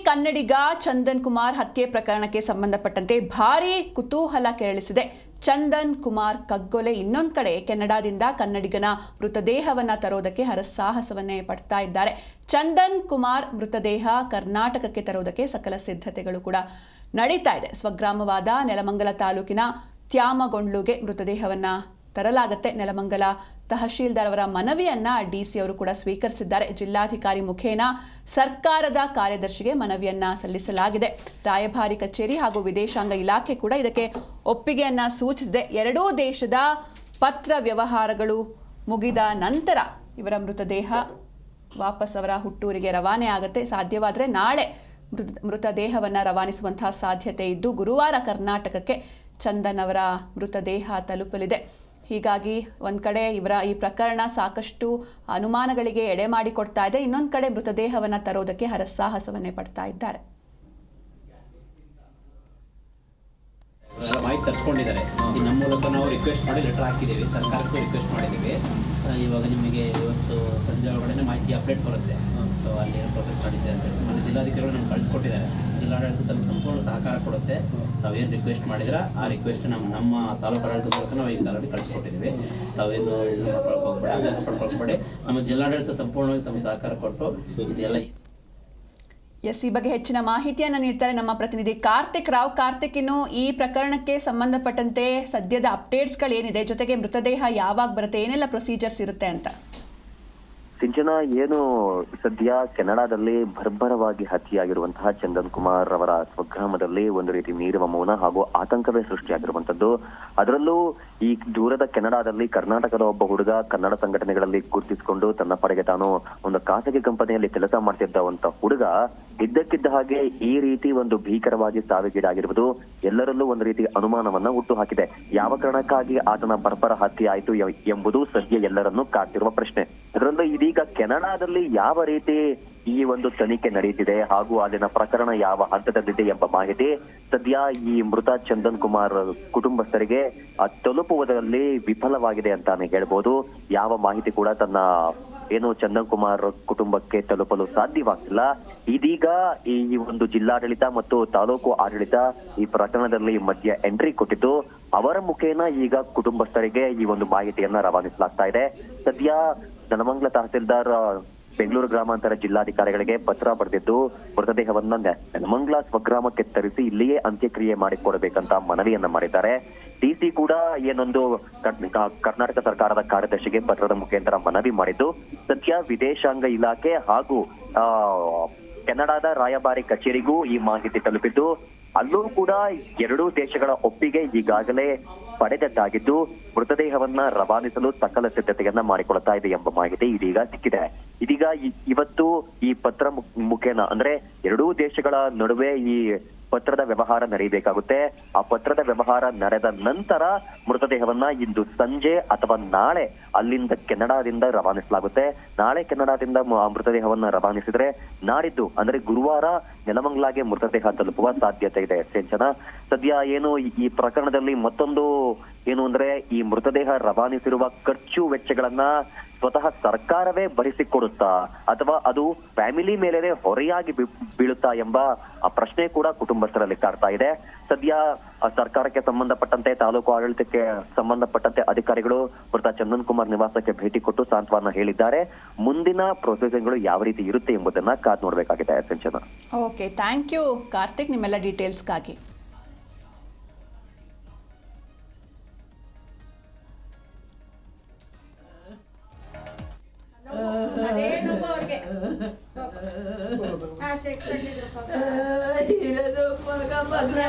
ಕನ್ನಡಿಗ ಚಂದನ್ ಕುಮಾರ್ ಹತ್ಯೆ ಪ್ರಕರಣಕ್ಕೆ ಸಂಬಂಧಪಟ್ಟಂತೆ ಭಾರೀ ಕುತೂಹಲ ಕೆರಳಿಸಿದೆ. ಚಂದನ್ ಕುಮಾರ್ ಕಗ್ಗೊಲೆ. ಇನ್ನೊಂದು ಕಡೆ ಕೆನಡಾದಿಂದ ಕನ್ನಡಿಗನ ಮೃತದೇಹವನ್ನ ತರೋದಕ್ಕೆ ಹರಸಾಹಸವನ್ನೇ ಪಡ್ತಾ ಇದ್ದಾರೆ. ಚಂದನ್ ಕುಮಾರ್ ಮೃತದೇಹ ಕರ್ನಾಟಕಕ್ಕೆ ತರೋದಕ್ಕೆ ಸಕಲ ಸಿದ್ಧತೆಗಳು ಕೂಡ ನಡೀತಾ ಇದೆ. ಸ್ವಗ್ರಾಮವಾದ ನೆಲಮಂಗಲ ತಾಲೂಕಿನ ತ್ಯಾಮಗೊಂಡ್ಲುಗೆ ಮೃತದೇಹವನ್ನ ತರಲಾಗುತ್ತೆ. ನೆಲಮಂಗಲ ತಹಶೀಲ್ದಾರ್ ಅವರ ಮನವಿಯನ್ನ ಡಿಸಿ ಅವರು ಕೂಡ ಸ್ವೀಕರಿಸಿದ್ದಾರೆ. ಜಿಲ್ಲಾಧಿಕಾರಿ ಮುಖೇನ ಸರ್ಕಾರದ ಕಾರ್ಯದರ್ಶಿಗೆ ಮನವಿಯನ್ನ ಸಲ್ಲಿಸಲಾಗಿದೆ. ರಾಯಭಾರಿ ಕಚೇರಿ ಹಾಗೂ ವಿದೇಶಾಂಗ ಇಲಾಖೆ ಕೂಡ ಇದಕ್ಕೆ ಒಪ್ಪಿಗೆಯನ್ನ ಸೂಚಿಸಿದೆ. ಎರಡೂ ದೇಶದ ಪತ್ರ ವ್ಯವಹಾರಗಳು ಮುಗಿದ ನಂತರ ಇವರ ಮೃತದೇಹ ವಾಪಸ್ ಅವರ ಹುಟ್ಟೂರಿಗೆ ರವಾನೆ ಆಗುತ್ತೆ. ಸಾಧ್ಯವಾದರೆ ನಾಳೆ ಮೃತದೇಹವನ್ನು ರವಾನಿಸುವಂತಹ ಸಾಧ್ಯತೆ ಇದ್ದು ಗುರುವಾರ ಕರ್ನಾಟಕಕ್ಕೆ ಚಂದನ್ ಅವರ ಮೃತದೇಹ ತಲುಪಲಿದೆ. ಹೀಗಾಗಿ ಒಂದು ಕಡೆ ಇವರ ಈ ಪ್ರಕರಣ ಸಾಕಷ್ಟು ಅನುಮಾನಗಳಿಗೆ ಎಡೆ ಮಾಡಿಕೊಡ್ತಾ ಇದೆ. ಇನ್ನೊಂದು ಕಡೆ ಮೃತದೇಹವನ್ನು ತರೋದಕ್ಕೆ ಹರಸಾಹಸವನ್ನೇ ಪಡ್ತಾ ಇದ್ದಾರೆ. ಮಾಹಿತಿ ತರಿಸ್ಕೊಂಡಿದ್ದಾರೆ. ನಮ್ಮ ಮೂಲಕ ನಾವು ರಿಕ್ವೆಸ್ಟ್ ಮಾಡಿ ಲೆಟರ್ ಹಾಕಿದ್ದೀವಿ, ಸರ್ಕಾರಕ್ಕೂ ರಿಕ್ವೆಸ್ಟ್ ಮಾಡಿದ್ದೀವಿ. ಇವಾಗ ನಿಮಗೆ ಇವತ್ತು ಸಂಜೆ ಒಳಗಡೆ ಮಾಹಿತಿ ಅಪ್ಡೇಟ್ ಬರುತ್ತೆ. ಸೊ ಅಲ್ಲಿ ಪ್ರೊಸೆಸ್ ನಡೀತಿದೆ ಅಂತ ಹೇಳಿ ನಮ್ಮ ಜಿಲ್ಲಾಧಿಕಾರಿಗಳು ನಮ್ಗೆ ಕಳಿಸ್ಕೊಟ್ಟಿದ್ದಾರೆ. ಜಿಲ್ಲಾಡಳಿತ ತಮ್ಮ ಸಂಪೂರ್ಣ ಸಹಕಾರ ಕೊಡುತ್ತೆ. ತಾವೇನು ರಿಕ್ವೆಸ್ಟ್ ಮಾಡಿದ್ರೆ ಆ ರಿಕ್ವೆಸ್ಟ್ ನಮ್ಮ ತಾಲೂಕು ಆಡಳಿತ ಮೂಲಕ ನಾವು ಈಗ ಆಲ್ರೆಡಿ ಕಳಿಸ್ಕೊಟ್ಟಿದ್ದೀವಿ. ತಾವೇನು ಪಡ್ಕೊಳ್ಬೇಡಿ. ನಮ್ಮ ಜಿಲ್ಲಾಡಳಿತ ಸಂಪೂರ್ಣವಾಗಿ ತಮ್ಮ ಸಹಕಾರ ಕೊಟ್ಟು ಇದೆಲ್ಲ ಈ ಬಗ್ಗೆ ಹೆಚ್ಚಿನ ಮಾಹಿತಿಯನ್ನು ನೀಡ್ತಾರೆ ನಮ್ಮ ಪ್ರತಿನಿಧಿ ಕಾರ್ತಿಕ್ ರಾವ್. ಕಾರ್ತಿಕ್, ಇನ್ನು ಈ ಪ್ರಕರಣಕ್ಕೆ ಸಂಬಂಧಪಟ್ಟಂತೆ ಸದ್ಯದ ಅಪ್ಡೇಟ್ಸ್ಗಳು ಏನಿದೆ, ಜೊತೆಗೆ ಮೃತದೇಹ ಯಾವಾಗ ಬರುತ್ತೆ, ಏನೆಲ್ಲ ಪ್ರೊಸೀಜರ್ಸ್ ಇರುತ್ತೆ ಅಂತ? ಸಿಂಚನ, ಏನು ಸದ್ಯ ಕೆನಡಾದಲ್ಲಿ ಬರ್ಬರವಾಗಿ ಹತ್ಯೆಯಾಗಿರುವಂತಹ ಚಂದನ್ ಕುಮಾರ್ ಅವರ ಸ್ವಗ್ರಾಮದಲ್ಲಿ ಒಂದು ರೀತಿ ಮೀರುವ ಮೌನ ಹಾಗೂ ಆತಂಕವೇ ಸೃಷ್ಟಿಯಾಗಿರುವಂತದ್ದು. ಅದರಲ್ಲೂ ಈ ದೂರದ ಕೆನಡಾದಲ್ಲಿ ಕರ್ನಾಟಕದ ಒಬ್ಬ ಹುಡುಗ ಕನ್ನಡ ಸಂಘಟನೆಗಳಲ್ಲಿ ಗುರುತಿಸಿಕೊಂಡು ತನ್ನ ಪಡೆಗೆ ತಾನು ಒಂದು ಖಾಸಗಿ ಕಂಪನಿಯಲ್ಲಿ ಕೆಲಸ ಮಾಡ್ತಿದ್ದಂತ ಹುಡುಗ ಇದ್ದಕ್ಕಿದ್ದ ಹಾಗೆ ಈ ರೀತಿ ಒಂದು ಭೀಕರವಾಗಿ ಸಾವಿಗೀಡಾಗಿರುವುದು ಎಲ್ಲರಲ್ಲೂ ಒಂದು ರೀತಿ ಅನುಮಾನವನ್ನ ಹುಟ್ಟು ಹಾಕಿದೆ. ಯಾವ ಕಾರಣಕ್ಕಾಗಿ ಆತನ ಬರ್ಬರ ಹತ್ಯೆ ಆಯಿತು ಎಂಬುದು ಸದ್ಯ ಎಲ್ಲರನ್ನೂ ಕಾಡ್ತಿರುವ ಪ್ರಶ್ನೆ. ಅದರಲ್ಲೂ ಇದೀಗ ಕೆನಡಾದಲ್ಲಿ ಯಾವ ರೀತಿ ಈ ಒಂದು ತನಿಖೆ ನಡೆಯುತ್ತಿದೆ ಹಾಗೂ ಅಲ್ಲಿನ ಪ್ರಕರಣ ಯಾವ ಹಂತದಲ್ಲಿದೆ ಎಂಬ ಮಾಹಿತಿ ಸದ್ಯ ಈ ಮೃತ ಚಂದನ್ ಕುಮಾರ್ ಕುಟುಂಬಸ್ಥರಿಗೆ ತಲುಪುವುದರಲ್ಲಿ ವಿಫಲವಾಗಿದೆ ಅಂತಾನೆ ಹೇಳ್ಬೋದು. ಯಾವ ಮಾಹಿತಿ ಕೂಡ ತನ್ನ ಏನು ಚಂದನ್ ಕುಮಾರ್ ಕುಟುಂಬಕ್ಕೆ ತಲುಪಲು ಸಾಧ್ಯವಾಗ್ತಿಲ್ಲ. ಇದೀಗ ಈ ಒಂದು ಜಿಲ್ಲಾಡಳಿತ ಮತ್ತು ತಾಲೂಕು ಆಡಳಿತ ಈ ಪ್ರಕರಣದಲ್ಲಿ ಮಧ್ಯ ಎಂಟ್ರಿ ಕೊಟ್ಟಿದ್ದು ಅವರ ಮುಖೇನ ಈಗ ಕುಟುಂಬಸ್ಥರಿಗೆ ಈ ಒಂದು ಮಾಹಿತಿಯನ್ನ ರವಾನಿಸಲಾಗ್ತಾ ಇದೆ. ಸದ್ಯ ನೆಲಮಂಗಲ ತಹಸೀಲ್ದಾರ್ ಬೆಂಗಳೂರು ಗ್ರಾಮಾಂತರ ಜಿಲ್ಲಾಧಿಕಾರಿಗಳಿಗೆ ಪತ್ರ ಬರೆದಿದ್ದು ಮೃತದೇಹವನ್ನ ನೆಲಮಂಗಲ ಸ್ವಗ್ರಾಮಕ್ಕೆ ತರಿಸಿ ಇಲ್ಲಿಯೇ ಅಂತ್ಯಕ್ರಿಯೆ ಮಾಡಿಕೊಡಬೇಕಂತ ಮನವಿಯನ್ನ ಮಾಡಿದ್ದಾರೆ. ಡಿಸಿ ಕೂಡ ಏನೊಂದು ಕರ್ನಾಟಕ ಸರ್ಕಾರದ ಕಾರ್ಯದರ್ಶಿಗೆ ಪತ್ರದ ಮುಖಾಂತರ ಮನವಿ ಮಾಡಿದ್ದು ಸದ್ಯ ವಿದೇಶಾಂಗ ಇಲಾಖೆ ಹಾಗೂ ಕೆನಡಾದ ರಾಯಭಾರಿ ಕಚೇರಿಗೂ ಈ ಮಾಹಿತಿ ತಲುಪಿದ್ದು ಅಲ್ಲೂ ಕೂಡ ಎರಡೂ ದೇಶಗಳ ಒಪ್ಪಿಗೆ ಈಗಾಗಲೇ ಪಡೆದದ್ದಾಗಿದ್ದು ಮೃತದೇಹವನ್ನ ರವಾನಿಸಲು ಸಕಲ ಸಿದ್ಧತೆಯನ್ನ ಮಾಡಿಕೊಳ್ತಾ ಇದೆ ಎಂಬ ಮಾಹಿತಿ ಇದೀಗ ಸಿಕ್ಕಿದೆ. ಇದೀಗ ಇವತ್ತು ಈ ಪತ್ರ ಮುಖೇನ ಅಂದ್ರೆ ಎರಡೂ ದೇಶಗಳ ನಡುವೆ ಈ ಪತ್ರದ ವ್ಯವಹಾರ ನಡೆಯಬೇಕಾಗುತ್ತೆ. ಆ ಪತ್ರದ ವ್ಯವಹಾರ ನಡೆದ ನಂತರ ಮೃತದೇಹವನ್ನ ಇಂದು ಸಂಜೆ ಅಥವಾ ನಾಳೆ ಅಲ್ಲಿಂದ ಕೆನಡಾದಿಂದ ರವಾನಿಸಲಾಗುತ್ತೆ. ನಾಳೆ ಕೆನಡಾದಿಂದ ಮೃತದೇಹವನ್ನ ರವಾನಿಸಿದ್ರೆ ನಾಡಿದ್ದು ಅಂದ್ರೆ ಗುರುವಾರ ನೆಲಮಂಗಲಾಗೆ ಮೃತದೇಹ ತಲುಪುವ ಸಾಧ್ಯತೆ ಇದೆ. ಸಿಂಚನ, ಸದ್ಯ ಏನು ಈ ಪ್ರಕರಣದಲ್ಲಿ ಮತ್ತೊಂದು ಏನು ಅಂದ್ರೆ ಈ ಮೃತದೇಹ ರವಾನಿಸಿರುವ ಖರ್ಚು ವೆಚ್ಚಗಳನ್ನ ಸ್ವತಃ ಸರ್ಕಾರವೇ ಭರಿಸಿಕೊಡುತ್ತಾ ಅಥವಾ ಅದು ಫ್ಯಾಮಿಲಿ ಮೇಲೆ ಹೊರೆಯಾಗಿ ಬೀಳುತ್ತಾ ಎಂಬ ಪ್ರಶ್ನೆ ಕೂಡ ಕುಟುಂಬಸ್ಥರಲ್ಲಿ ಕಾಡ್ತಾ ಇದೆ. ಸದ್ಯ ಸರ್ಕಾರಕ್ಕೆ ಸಂಬಂಧಪಟ್ಟಂತೆ ತಾಲೂಕು ಆಡಳಿತಕ್ಕೆ ಸಂಬಂಧಪಟ್ಟಂತೆ ಅಧಿಕಾರಿಗಳು ಮೃತ ಚಂದನ್ ಕುಮಾರ್ ನಿವಾಸಕ್ಕೆ ಭೇಟಿ ಕೊಟ್ಟು ಸಾಂತ್ವನ ಹೇಳಿದ್ದಾರೆ. ಮುಂದಿನ ಪ್ರೊಸೀಜರ್ಗಳು ಯಾವ ರೀತಿ ಇರುತ್ತೆ ಎಂಬುದನ್ನ ಕಾದ್ ನೋಡ್ಬೇಕಾಗಿದೆ. ಸಿಂಚನ, ಓಕೆ, ಥ್ಯಾಂಕ್ ಯು ಕಾರ್ತಿಕ್ ನಿಮ್ಮೆಲ್ಲ ಡೀಟೇಲ್ಸ್ಗಾಗಿ. ಮದುವೆ